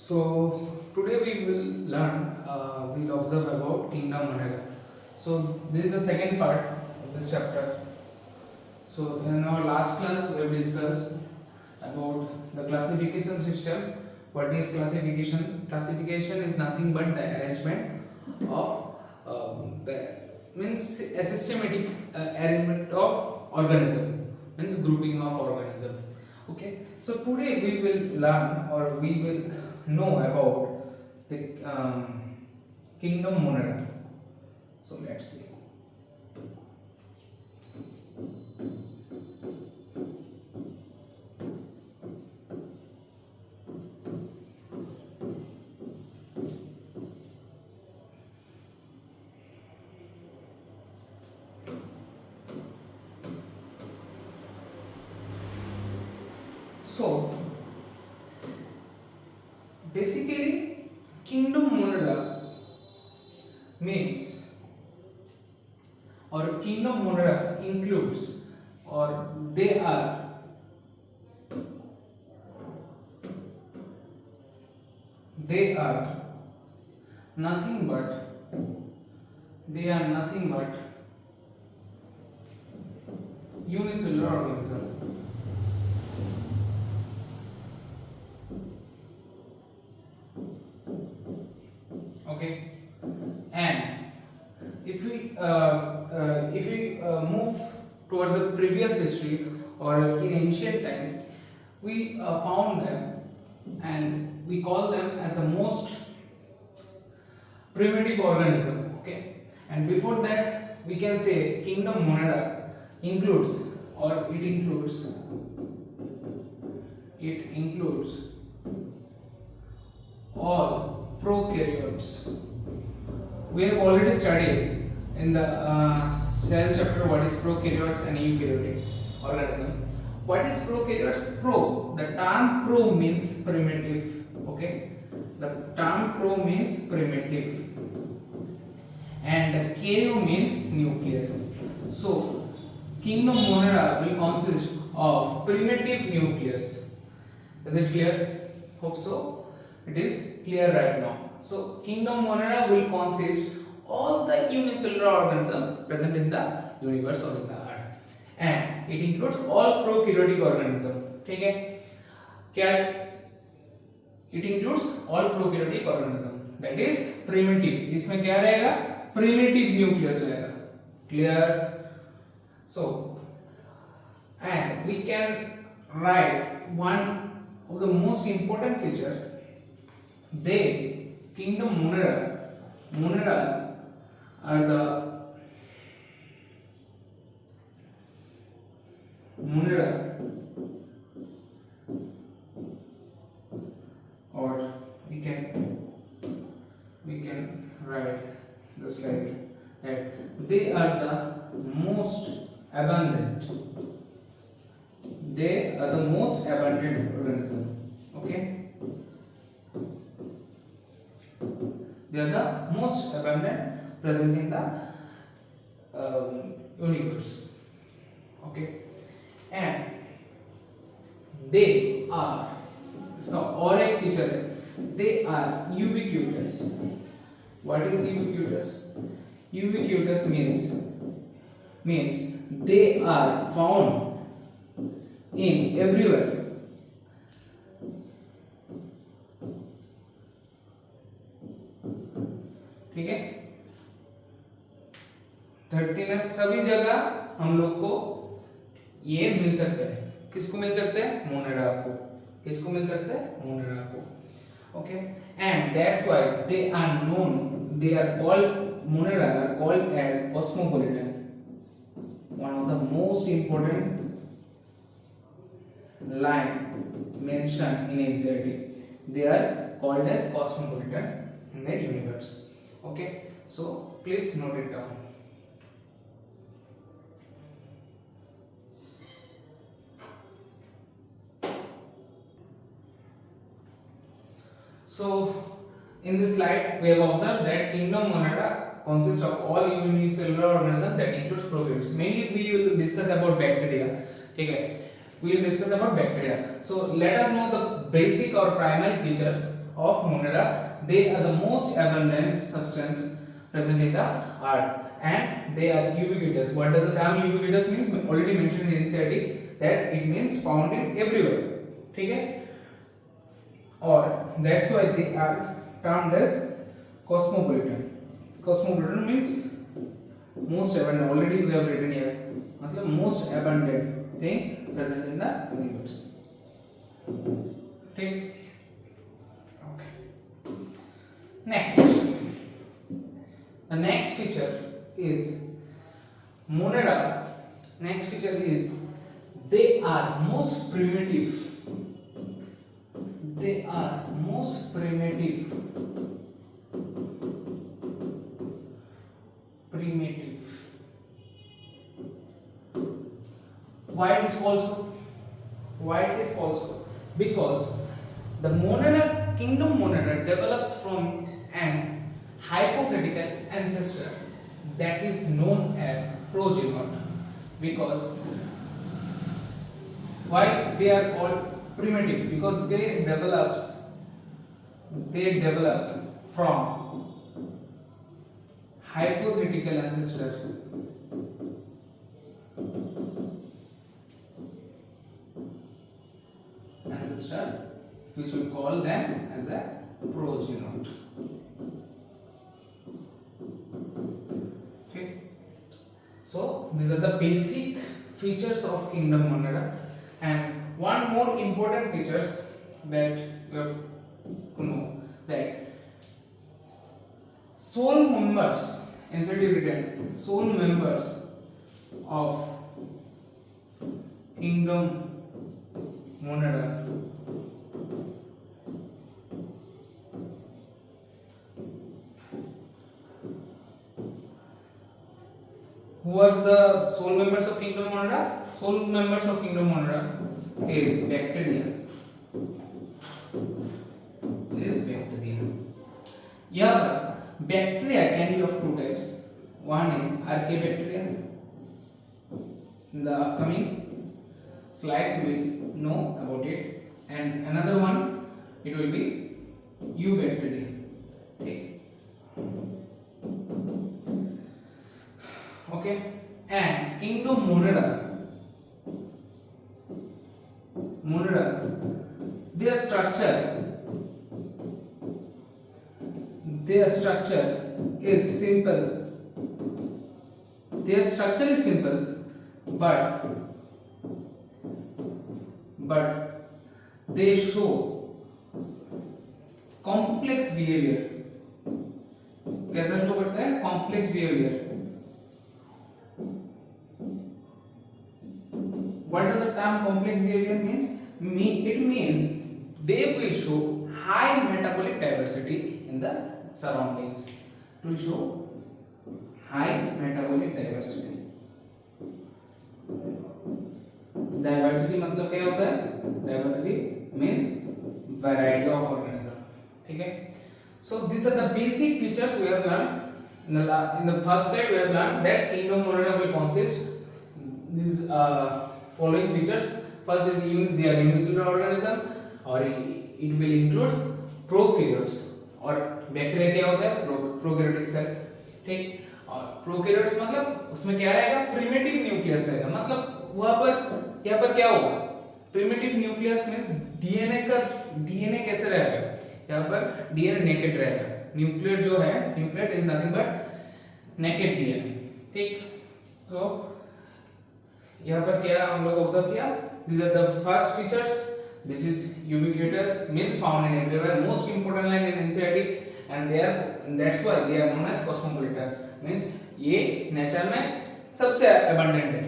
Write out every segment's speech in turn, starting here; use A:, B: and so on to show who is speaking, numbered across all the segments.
A: So today we will learn, we'll observe about Kingdom Monera. So this is the second part of this chapter. So in our last class we have discussed about the classification system. What is classification? Classification is nothing but the arrangement of the means a systematic arrangement of organism, means grouping of organism. Okay, so today we will learn or we will know about the kingdom Monera. So let's see. So basically, kingdom Monera means, or kingdom Monera includes, or they are nothing but unicellular organism. Okay, and if we move towards the previous history or in ancient time, we found them and we call them as the most primitive organism. Okay, and before that we can say kingdom Monera includes, or it includes all prokaryotes. We have already studied in the cell chapter what is prokaryotes and eukaryotic organism. What is prokaryotes? Pro, the term pro means primitive. Okay, the term pro means primitive, and the karyo means nucleus. So kingdom Monera will consist of primitive nucleus. Is it clear? Hope so. It is clear right now. So kingdom Monera will consist all the unicellular organisms present in the universe or in the earth, and it includes all prokaryotic organism. ठीक है क्या? It includes all prokaryotic organism, that is primitive. इसमें क्या रहेगा? Primitive nucleus रहेगा. Clear? So and we can write one of the most important feature. They, kingdom Monera are the Monera, or we can write this like that. They are the most abundant. They are the most abundant organism. Okay. They are the most abundant present in the universe. Okay, and they are, इसका और एक feature है, they are ubiquitous. What is ubiquitous? Ubiquitous means they are found in everywhere. ठीक है, धरती में सभी जगह हम लोग को ये मिल सकते हैं. किसको मिल सकते हैं? मोनेरा को. किसको मिल सकते हैं? मोनेरा को. Okay, and that's why they are known, they are called, Monera are called as cosmopolitan. One of the most important line mentioned in NCERT. They are called as cosmopolitan in the universe. Okay, so please note it down. So in this slide we have observed that kingdom Monera consists of all unicellular organisms, that includes prokaryotes. Mainly we will discuss about bacteria. ठीक है, we will discuss about bacteria. So let us know the basic or primary features of Monera. They are the most abundant substance present in the earth and they are ubiquitous. What does the term ubiquitous means? Already mentioned in NCERT that it means found in everywhere. ठीक है? और that's why they are termed as cosmopolitan. Cosmopolitan means most abundant. Already we have written here. मतलब most abundant thing present in the universe. ठीक? Okay. Next, the next feature is Monera. Next feature is they are most primitive. They are most primitive. Why it is called so? Why it is called so? Because the Monera kingdom Monera develops from an hypothetical ancestor that is known as progenitor. Because why they are called primitive? Because they develops from hypothetical ancestor which we call them as a progenitor. Okay, so these are the basic features of kingdom Monera, and one more important features that you have to know, that sole members, NCERT written, sole members of kingdom Monera who are the sole members of kingdom Monera? Sole members of kingdom Monera is bacteria. यहाँ पर bacteria can be of two types. One is archaebacteria. In the upcoming slides we will know about it, and another one it will be eubacteria. Okay. Okay, and kingdom Monera, their structure is simple. Their structure is simple, but they show complex behavior. कैसा show करता है? Complex behavior. What does the term complex behavior means? It means they will show high metabolic diversity in the surroundings. To show high metabolic diversity. Diversity मतलब क्या होता है? Diversity means variety of organism. ठीक है? So these are the basic features we have learned. In the first slide we have learned that kingdom Monera will consist these following features. First is they are unicellular organism, or it will include prokaryotes. और bacteria क्या होता है? Prokaryotic cell. ठीक. और prokaryotes मतलब उसमें क्या रहेगा? प्रिमिटिव न्यूक्लियस रहेगा. मतलब वहां पर यहाँ पर क्या होगा? प्रिमिटिव न्यूक्लियस मींस डीएनए कैसे रहेगा? यहाँ पर डीएनए नेकेड रहेगा. न्यूक्लियट जो है, न्यूक्लियट is nothing but naked DNA. ठीक. तो यहाँ पर क्या हम लोग ऑब्जर्व किया? These are the first features. This is ubiquitous, means found in everywhere. Most important line in NCERT, and that's why they are known as cosmopolitan. Means ये nature में सबसे abundant है.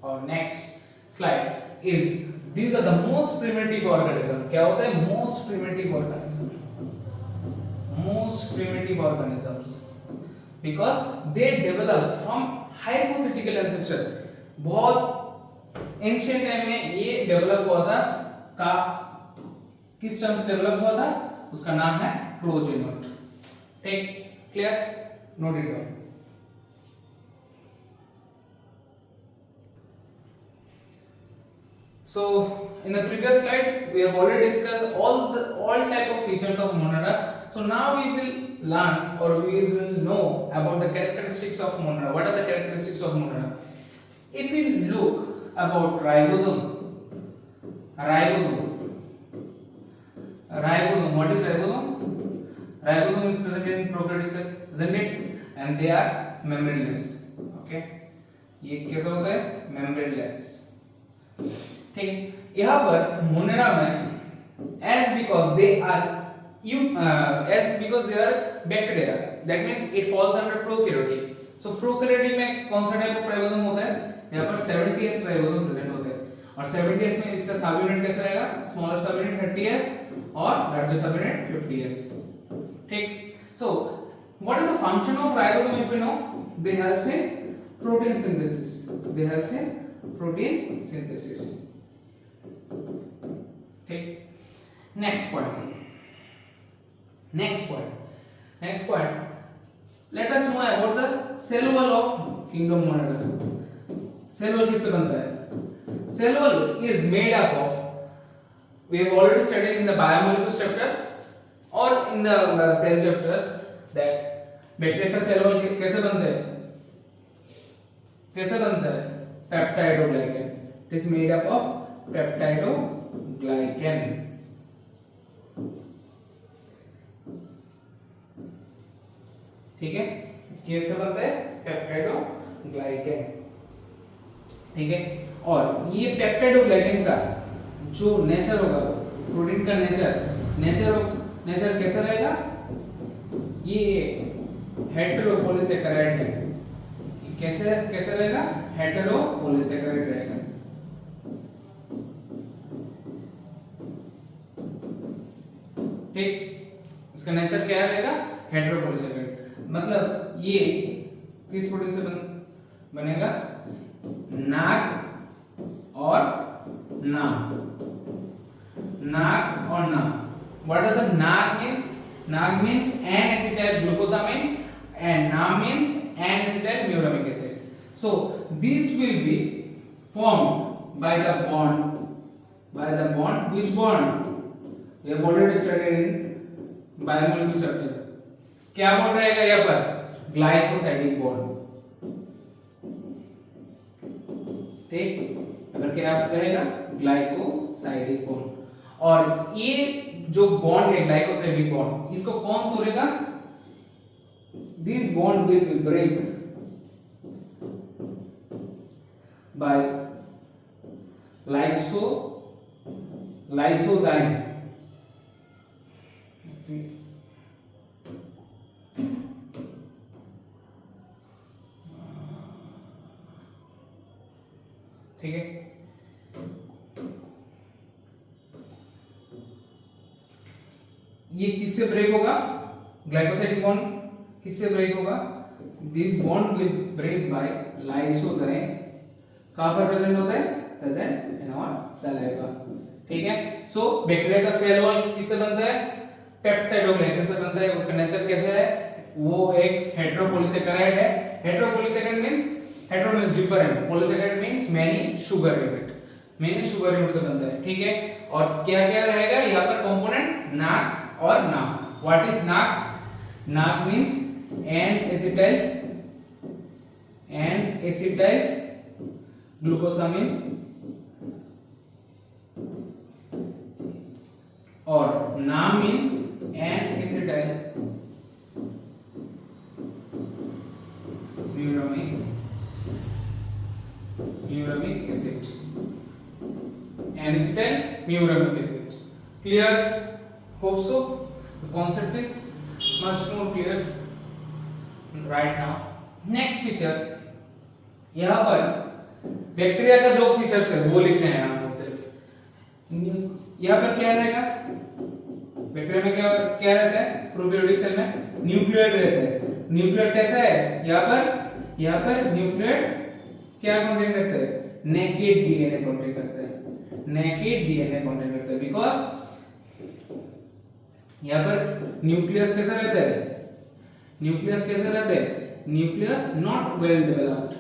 A: और next slide is these are the most primitive organism. क्या होता है? Most primitive organism. Most primitive organisms. Because they develops from hypothetical ancestor. बहुत ancient time में ये डेवलप हुआ था. किस टर्म से डेवलप हुआ था? उसका नाम है प्रोजेनिटर. ठीक. Clear? Note it down. So in the previous slide we have already discussed all type of features of monera. So now we will learn or we will know about the characteristics of monera. What are the characteristics of monera? If we look about ribosome, what is ribosome? Ribosome is present in prokaryotes, isn't it? And they are membraneless. Okay, ये कैसा होता है? Membraneless. ठीक है, यहाँ पर Monera में as because they are bacteria, that means it falls under prokaryotic. So prokaryotic में कौन सा टाइप ऑफ राइबोसोम होता है? यहाँ पर 70s राइबोसोम प्रेजेंट होते हैं और 70s में इसका सब यूनिट कैसा रहेगा? स्मॉलर सब यूनिट 30s और लार्जर सब यूनिट 50s. ठीक. So what is the function of ribosome? If you know, they helps in protein synthesis. ठीक. Next point. Let us know about the cell wall of kingdom monera. Cell wall किससे बनता है? Cell wall is made up of, we have already studied in the biomolecules chapter or in the cell chapter that bacteria का cell wall कैसे बनता है? Peptidoglycan. It is made up of peptidoglycan. ठीक है, कैसे बनता है? पेप्टाइडोग्लाइकेन. ठीक है, और ये पेप्टाइडोग्लाइकेन का जो नेचर होगा, प्रोटीन का नेचर कैसा रहेगा? ये हेटेरोपॉलीसेकेराइड है. कैसे रहेगा? हेटेरोपॉलीसेकेराइड रहेगा. ठीक, इसका नेचर क्या रहेगा? हेटेरोपॉलीसेकेराइड. मतलब ये किस प्रोटीन से बनेगा? नाक और नाम. What does the NAC means? NAC means N-acetyl glucosamine and NAM means N-acetyl muramic acid. So these will be formed by the bond. Which bond? We have already studied in biomolecular chapter. क्या bond रहेगा यहाँ पर? Glycosidic bond. ठीक, अगर क्या रहेगा? Glycosidic bond. और ये जो बॉन्ड है ग्लाइकोसाइडिक बॉन्ड, इसको कौन तोड़ेगा? This bond will be break by lysozyme. ठीक है, ये किससे ब्रेक होगा? ग्लाइकोसाइडिक बॉन्ड किससे ब्रेक होगा? This bond will break by lysozyme. कहां पर प्रेजेंट होता है? Present in our saliva. ठीक है, सो बैक्टीरिया का सेल वॉल किससे बनता है? पेप्टाइडोग्लाइकन से बनता है. उसका नेचर कैसे है? वो एक हेटेरोपॉलीसेकेराइड है. Heteropolysaccharide means hetero means different, polysaccharide means many sugar unit से बनता है. ठीक है, और क्या क्या रहेगा यहाँ पर कंपोनेंट? नाक और नाम. व्हाट इज नाक? नाक मींस N-acetyl ग्लूकोसामिन और नाम means N-acetyl muramic acid. N-acetyl muramic acid. Clear? Hope so. The concept is much more clear right now. Next feature, यहाँ पर बैक्टीरिया का जो फीचर्स है वो लिखने हैं आपको सिर्फ. यहाँ पर क्या रहेगा? बैक्टीरिया में क्या रहता है? प्रोकैरियोटिक सेल में न्यूक्लियोइड रहता है. न्यूक्लियोइड कैसा है? यहाँ पर न्यूक्लियोइड क्या कंटेन करता है? नेकेड डीएनए कंटेन करता है. बिकॉज यहाँ पर न्यूक्लियस कैसा रहता है? Nucleus not well developed.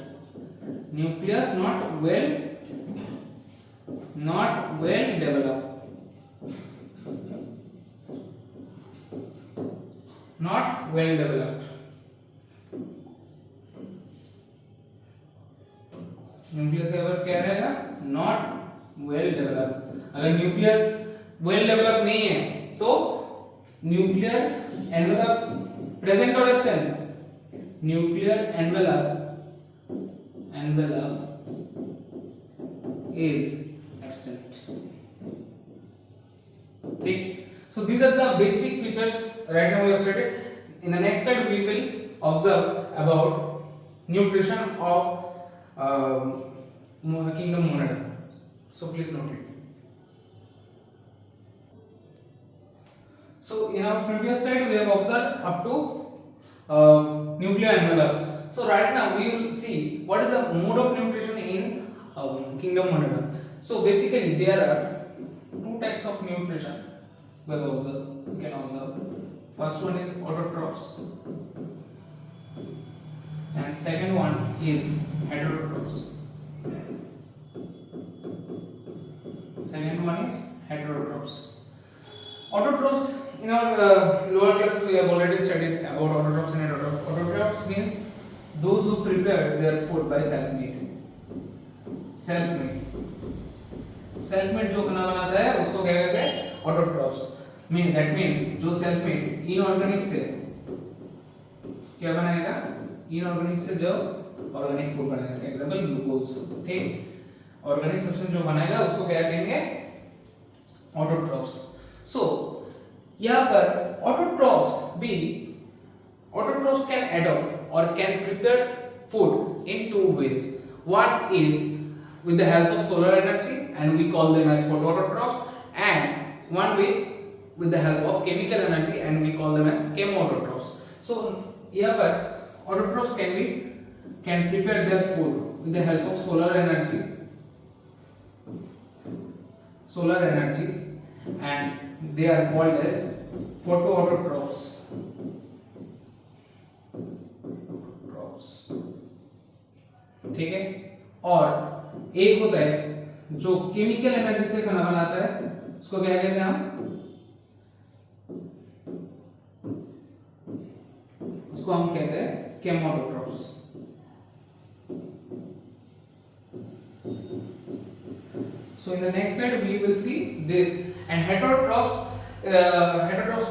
A: not well developed, not well developed. Nucleus अगर क्या रहेगा, नॉट वेल डेवलप्ड. अगर न्यूक्लियस वेल डेवलप नहीं है तो न्यूक्लियर एनवेलप प्रेजेंट और absent, nuclear envelope is absent. ठीक. So these are the basic features right now we have studied. In the next slide we will observe about nutrition of kingdom Monada. So please note it. So in our previous slide we have observed up to nuclear envelope. So right now we will see what is the mode of nutrition in kingdom Monada. So basically there are two types of nutrition we have observed. You can observe. First one is autotrophs and second one is heterotrophs. Second one is heterotrophs. Autotrophs, in our lower classes we have already studied about autotrophs and heterotrophs. Autotrophs means those who prepare their food by self-made. Self-made जो खाना बनाता है उसको क्या कहते हैं, autotrophs. That means जो self-made inorganic से क्या बनाएगा, inorganic से जो organic food बनाएगा, example glucose. ठीक, organic substance जो बनाएगा उसको क्या कहेंगे, autotrophs. So यहाँ पर autotrophs can adopt or can prepare food in two ways. One is with the help of solar energy and we call them as photoautotrophs, and one with the help of chemical energy and we call them as chemoautotrophs. So here autotrophs can prepare their food with the help of solar energy and they are called as photoautotrophs. ठीक है. और एक होता है जो chemical energy से खाना बनाता है, उसको क्या कहते हैं हम, उसको हम कहते हैं chemoautotrophs. So in the next slide we will see this. And heterotrophs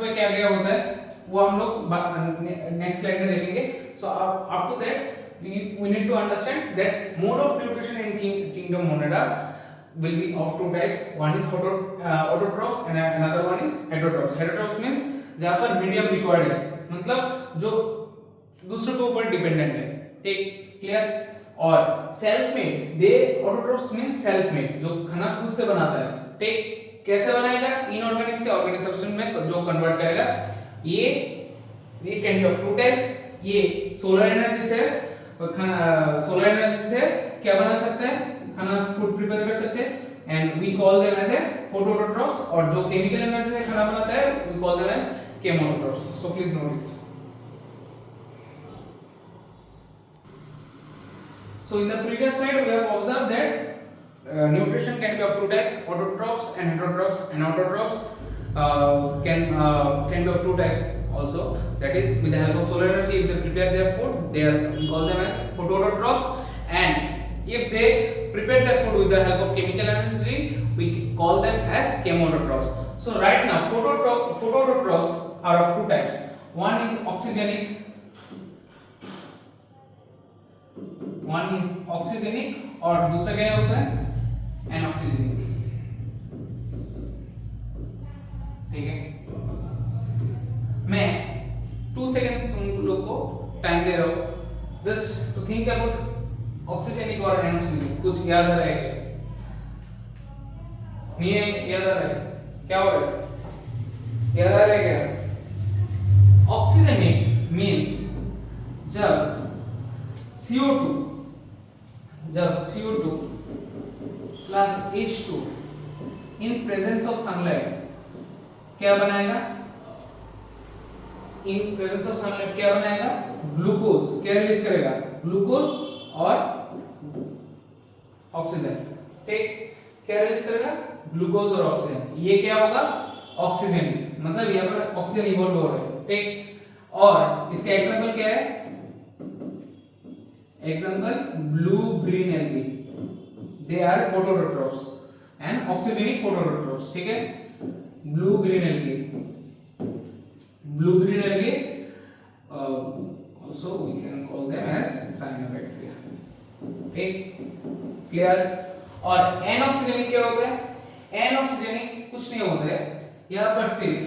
A: में क्या क्या होता है वो हम लोग नेक्स्ट स्लाइड में देखेंगे. So up to that we need to understand that mode of nutrition in kingdom Monada will be of two types. One is autotrophs and another one is heterotrophs. Heterotrophs means जहाँ पर medium required है, मतलब जो दूसरे के ऊपर dependent है. ठीक, क्लियर. और सेल्फ मेड, दे ऑटोट्रोफ्स मींस सेल्फ मेड, जो खाना खुद से बनाता है. ठीक, कैसे बनाएगा, इनऑर्गेनिक से ऑर्गेनिक सब्सटेंस में जो कन्वर्ट करेगा. ये can be of two types. ये सोलर एनर्जी से क्या बना सकते हैं, खाना फूड प्रिपेयर कर सकते हैं, and we call them as a photoautotrophs. और जो केमिकल एनर्जी से खाना बनाता है we call them as chemoautotrophs. So please note it. So in the previous slide we have observed that nutrition can be of two types, autotrophs and heterotrophs. And autotrophs can be of two types also, that is with the help of solar energy. If they prepare their food, we call them as photoautotrophs, and if they prepare their food with the help of chemical energy, we call them as chemoautotrophs. So right now photoautotrophs are of two types. One is oxygenic और दूसरा क्या होता है, anoxygenic. ठीक है, मैं 2 seconds तुम लोग को टाइम दे रहा हूं just to think about oxygenic और एनऑक्सीजेनिक. कुछ याद आ रहा है क्या, नहीं है याद आ रहा है, क्या हो रहा है, याद आ रहा है क्या. ऑक्सीजेनिक मींस जब CO2 plus H2 in presence of sunlight क्या बनाएगा, in presence of sunlight क्या बनाएगा, ग्लूकोज. क्या रिलीज करेगा, ग्लूकोज और ऑक्सीजन. ठीक, क्या रिलीज करेगा, ग्लूकोज और ऑक्सीजन। ये क्या होगा, ऑक्सीजन, मतलब यहाँ पर ऑक्सीजन इवॉल्व हो रहा है, ठीक। और इसका एग्जांपल क्या है, example blue green algae, they are phototrophs and oxygenic phototrophs, ठीक है। Blue green algae, blue green algae also we can call them as cyanobacteria, ठीक, क्लियर। और एनऑक्सीजनिक क्या होता है, एनऑक्सीजनिक कुछ नहीं होता है, यहाँ पर सिर्फ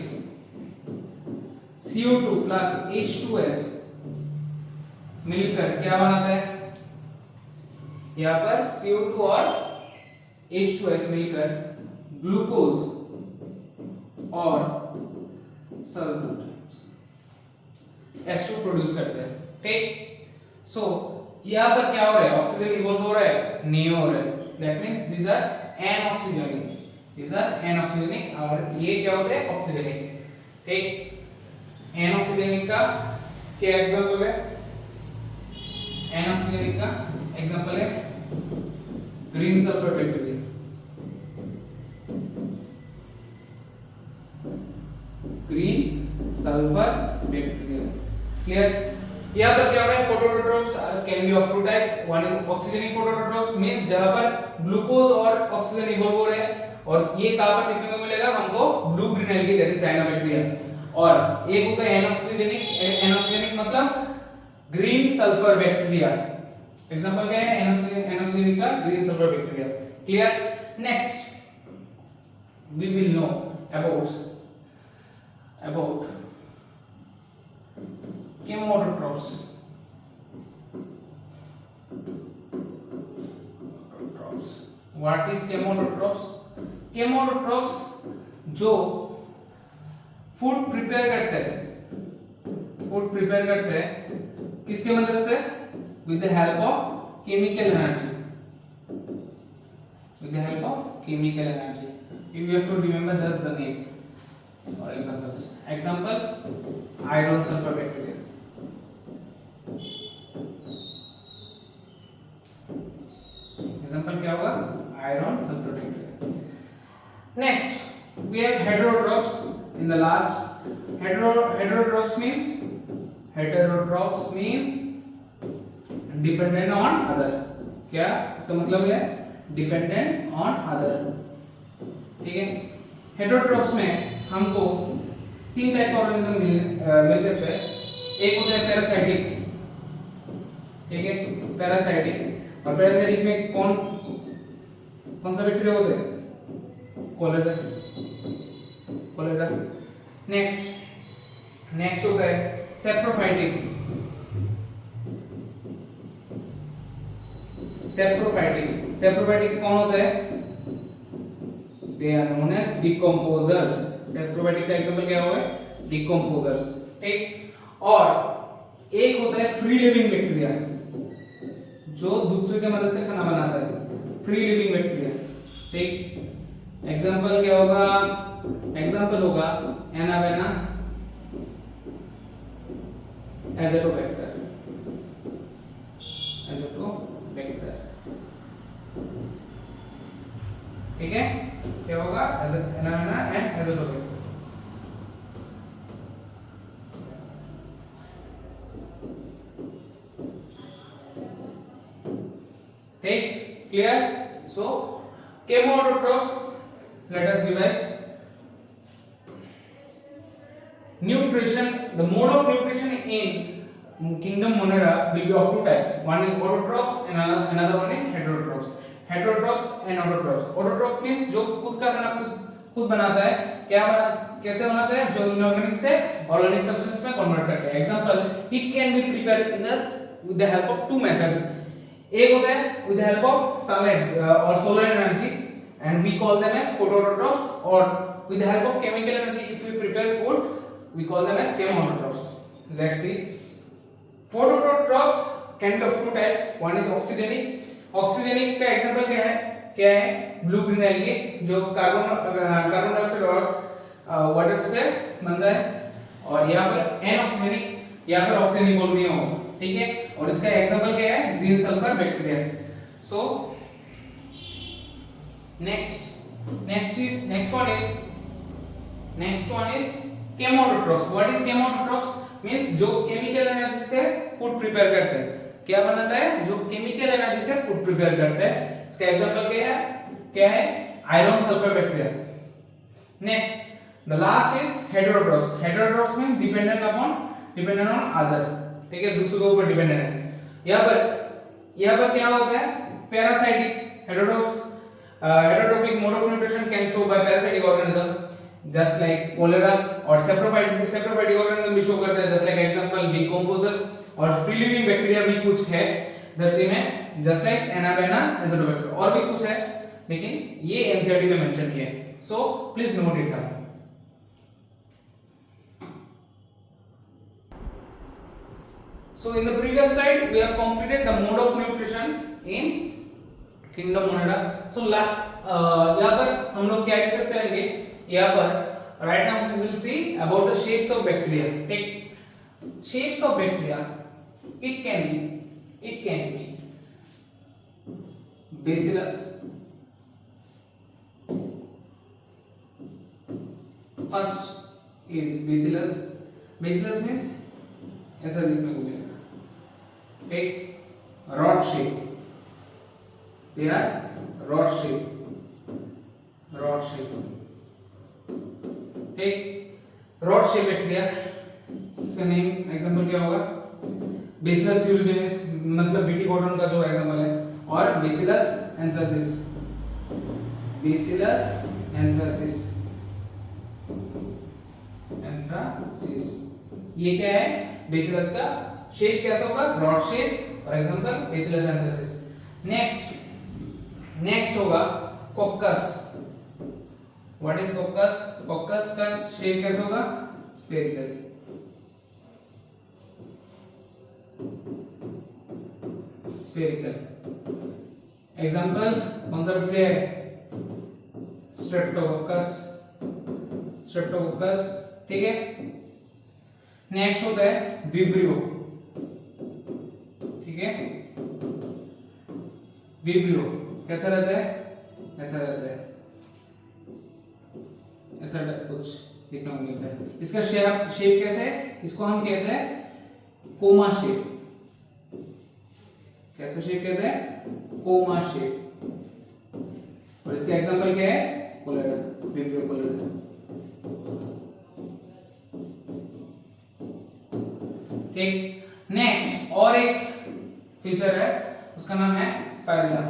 A: CO2 प्लस H2S मिलकर क्या बनाता है, यहाँ पर CO2 और H2S मिलकर ग्लूकोज और सल्फर H2 प्रोड्यूस करते हैं, ठीक। सो यहाँ पर क्या हो रहा है, ऑक्सीजन इवॉल्व हो रहा है, नहीं हो रहा है, that means this are anoxygenic, this are anoxygenic, और ये क्या होते हैं, ऑक्सीजनिक, ठीक। एनऑक्सीजनिक का क्या एग्जांपल है, एनऑक्सीजनिक का एग्जांपल है green sulphur bacteria, green sulphur bacteria, clear. यहाँ पर क्या हो रहा है, फोटोट्रॉप्स can be of two types, one is oxygenic फोटोट्रॉप्स, means जहां पर ग्लूकोज और ऑक्सीजन इवॉल्व हो रहे हैं, और ये कहां पर देखने को मिलेगा हमको, blue green algae, that is cyanobacteria. और एक होगा एनऑक्सीजनिक, एनऑक्सीजनिक मतलब ग्रीन सल्फर बैक्टीरिया, एग्जांपल क्या है, एनऑक्सीजनिक का green sulphur bacteria, clear. Next we will know about chemotrophs, what is chemotrophs, chemotrophs जो फूड प्रिपेयर करते हैं, फूड प्रिपेयर करते हैं किसके मदद से, with the help of chemical energy, with the help of chemical energy. You have to remember just the name or examples. Example, iron sulfur bacteria. Example क्या होगा, iron sulfur bacteria. Next, we have heterotrophs in the last. Heterotrophs means dependent on other. क्या इसका मतलब है, dependent on other, ठीक है। Heterotrophs में हमको तीन टाइप का ऑर्गेनिज्म मिल सकता है, एक होता है पैरासाइटिक, ठीक है, पैरासाइटिक, और पैरासाइटिक में कौन सा बैक्टीरिया होता है, कोलेरा, कोलेरा। नेक्स्ट होता है सेप्रोफाइटिक, सेप्रोफाइटिक कौन होता है, they are known as decomposers, saprophytic का एग्जांपल क्या हुआ है, डिकम्पोजर्स, ठीक। और एक होता है फ्री लिविंग बैक्टीरिया, जो दूसरे के मदद से खाना बनाता है, फ्री लिविंग बैक्टीरिया, ठीक। एग्जांपल क्या होगा, एग्जांपल होगा एनावेना एज़ोटोबैक्टर, एज़ोटोबैक्टर, ठीक है, क्या होगा, एनावेना एंड एज़ोटोबैक्टर। ठीक, clear. So chemotrophs, let us revise. Nutrition, the mode of nutrition in kingdom Monera will be of two types. One is autotrophs and another one is heterotrophs. Heterotrophs and autotrophs. Autotroph means जो खुद का खाना खुद बनाता है, कैसे बनाता है, जो इनऑर्गेनिक से ऑर्गेनिक सब्सटेंस में कन्वर्ट करता है। Example, it can be prepared with the help of two methods. एक होता है with the help of sunlight or solar energy, and we call them as phototrophs, or with the help of chemical energy if we prepare food, we call them as chemotrophs. Let's see. Phototrophs can be of two types. One is oxygenic. Oxygenic का example क्या है, blue green algae, जो carbon dioxide और water से बनता है, और यहाँ पर एनऑक्सीजनिक, यहाँ पर ऑक्सीजन इवॉल्व नहीं होगा, ठीक है। और इसका एग्जांपल क्या है, green sulphur bacteria. So next one is chemotrophs. What is chemotrophs? Means जो केमिकल एनर्जी से फूड प्रिपेयर करते हैं. क्या बनाता है? जो केमिकल एनर्जी से फूड प्रिपेयर करते हैं. इसका एग्जांपल क्या है? Iron sulphur bacteria. Next, the last is heterotrophs. Heterotrophs means dependent on other. ठीक है, दूसरों के ऊपर डिपेंडेंट है. यहाँ पर क्या होता है? Parasitic. Heterotrophic mode of nutrition can show by parasitic organism just like cholera, और saprophytic organism भी शो करता है, just like example decomposers, और फ्री लिविंग बैक्टीरिया भी कुछ है धरती में, just like Anabaena azotobacter, और भी कुछ है, लेकिन ये एनसीईआरटी में मेंशन किया है. So please note it down. So in the previous slide we have completed the mode of nutrition in kingdom Monera. So यहाँ पर हम लोग क्या डिस्कस करेंगे? यहाँ पर right now we will see about the shapes of bacteria. Take shapes of bacteria. It can be bacillus. First is bacillus. Bacillus means ऐसा लिखने को मिलेगा. Take rod shape. They are rod shape. ठीक, rod shape bacteria, इसका name example क्या होगा? Bacillus प्यूरिजेनिस, मतलब BT cotton का जो एग्जांपल है, और बेसिलस एंथ्रासिस. ये क्या है? बेसिलस का शेप कैसा होगा? रॉड शेप, और एग्जांपल बेसिलस एंथ्रासिस. नेक्स्ट होगा कोक्कस. What is coccus? Coccus का शेप कैसा होगा? Spherical. एग्जाम्पल कौन सा बैक्टीरिया है? स्ट्रेप्टोकोकस. ठीक है. नेक्स्ट होता है विब्रियो. ठीक है, विब्रियो कैसा रहता है? ऐसा कुछ देखने को मिलता है. इसका शेप कैसे है? इसको हम कहते हैं कोमा शेप. कैसा शेप कहते हैं? Comma shape. और इसका एग्जांपल क्या है? Cholera, vibrio cholera. ठीक. नेक्स्ट और एक फीचर है, उसका नाम है स्पाइरुलम.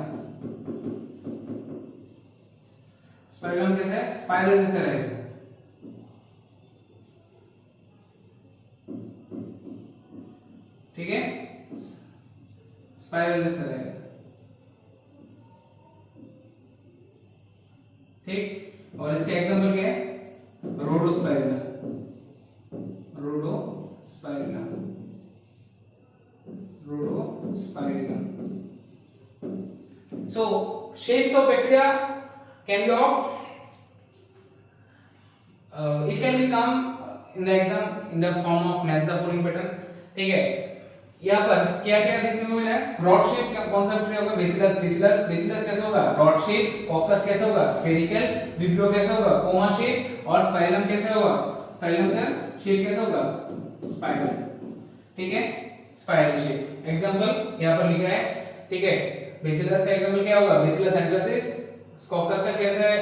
A: स्पाइरुलम कैसा है? स्पाइरल जैसा रहेगा. ठीक है, स्पाइरल जैसा रहेगा. ठीक. और इसके एग्जांपल क्या है? रोडोस्पाइरुलम. So shapes of bacteria can be of it can become in the exam in the form of match the following pattern. ठीक है, यहाँ पर क्या क्या देखने को मिला है? रॉड शेप कौन सा बैक्टीरिया होगा? बेसिलस कैसा होगा? Rod shape. कॉकस कैसा होगा? स्फेरिकल. विब्रियो कैसा होगा? Coma shape. और स्पाइरलम कैसा होगा? स्पाइरलम का शेप कैसा होगा? स्पाइरल. ठीक है, स्पाइरल शेप. एग्जांपल यहाँ पर लिखा है. ठीक है, बेसिलस का एग्जांपल क्या होगा? Bacillus anthracis. कॉकस का कैसा है?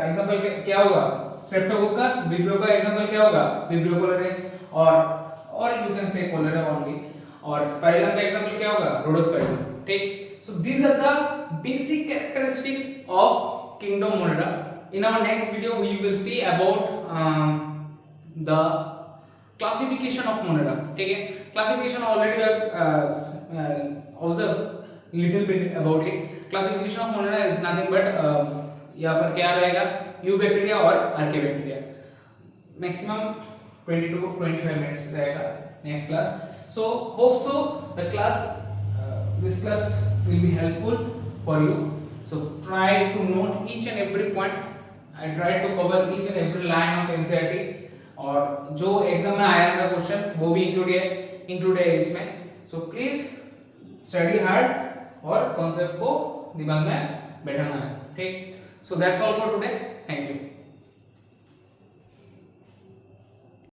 A: एग्जांपल क्या होगा? स्ट्रेप्टोकोकस. विब्रियो का एग्जांपल क्या होगा? Vibrio cholera. और you can say cholera only. और स्पाइरलम का एग्जांपल क्या होगा? रोडोस्पाइरलम. ठीक. So these are the basic characteristics of kingdom Monera. In our next video we will see about the classification of Monera. ठीक है, classification already we have observe little bit about it. Classification of Monera is nothing but यहाँ पर क्या रहेगा? You bacteria और आर्के bacteria. Maximum 20 to 25 minutes रहेगा next class. So hope so the class this class will be helpful for you. So try to note each and every point. I try to cover each and every line of NCERT. और जो exam में आया था question वो भी include है इसमें. So please study hard और कॉन्सेप्ट को दिमाग में बैठाना है. ठीक. So that's all for today. Thank you.